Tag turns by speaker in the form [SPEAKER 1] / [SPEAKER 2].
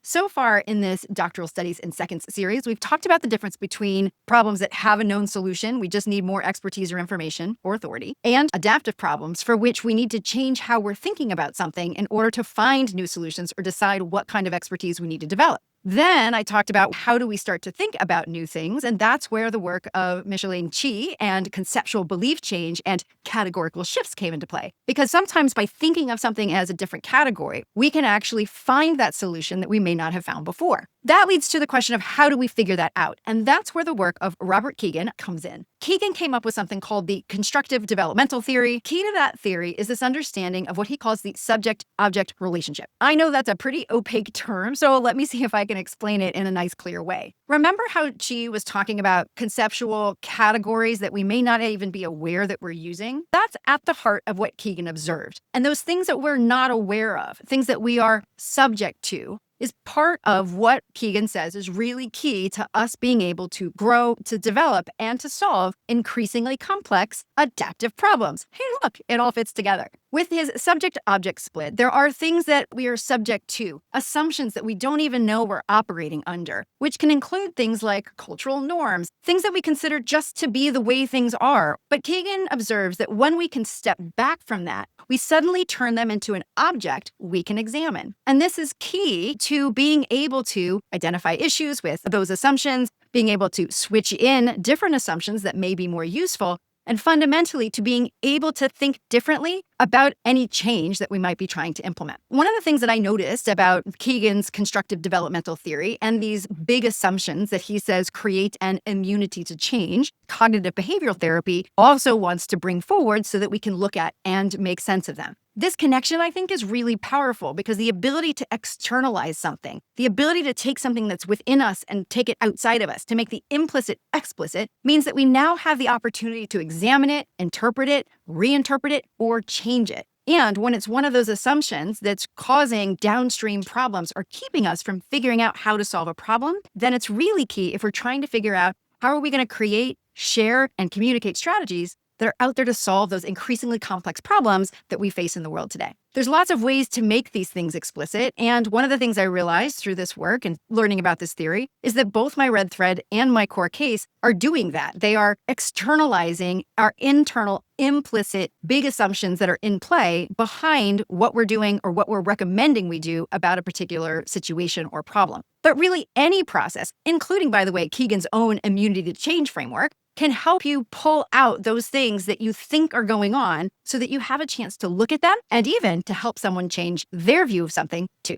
[SPEAKER 1] So far in this Doctoral Studies in Seconds series, we've talked about the difference between problems that have a known solution, we just need more expertise or information or authority, and adaptive problems for which we need to change how we're thinking about something in order to find new solutions or decide what kind of expertise we need to develop. Then I talked about how do we start to think about new things, and that's where the work of Micheline Chi and conceptual belief change and categorical shifts came into play. Because sometimes by thinking of something as a different category, we can actually find that solution that we may not have found before. That leads to the question of how do we figure that out? And that's where the work of Robert Kegan comes in. Kegan came up with something called the constructive developmental theory. Key to that theory is this understanding of what he calls the subject-object relationship. I know that's a pretty opaque term, so let me see if I can explain it in a nice, clear way. Remember how Chi was talking about conceptual categories that we may not even be aware that we're using? That's at the heart of what Kegan observed. And those things that we're not aware of, things that we are subject to, is part of what Kegan says is really key to us being able to grow, to develop, and to solve increasingly complex adaptive problems. Hey, look, it all fits together. With his subject-object split, there are things that we are subject to, assumptions that we don't even know we're operating under, which can include things like cultural norms, things that we consider just to be the way things are. But Kegan observes that when we can step back from that, we suddenly turn them into an object we can examine. And this is key to being able to identify issues with those assumptions, being able to switch in different assumptions that may be more useful, and fundamentally to being able to think differently about any change that we might be trying to implement. One of the things that I noticed about Kegan's constructive developmental theory and these big assumptions that he says create an immunity to change, cognitive behavioral therapy also wants to bring forward so that we can look at and make sense of them. This connection, I think, is really powerful because the ability to externalize something, the ability to take something that's within us and take it outside of us, to make the implicit explicit, means that we now have the opportunity to examine it, interpret it, reinterpret it, or change it. And when it's one of those assumptions that's causing downstream problems or keeping us from figuring out how to solve a problem, then it's really key if we're trying to figure out how are we going to create, share, and communicate strategies that are out there to solve those increasingly complex problems that we face in the world today. There's lots of ways to make these things explicit, and one of the things I realized through this work and learning about this theory is that both my red thread and my core case are doing that. They are externalizing our internal, implicit, big assumptions that are in play behind what we're doing or what we're recommending we do about a particular situation or problem. But really any process, including, by the way, Kegan's own immunity to change framework, can help you pull out those things that you think are going on so that you have a chance to look at them and even to help someone change their view of something too.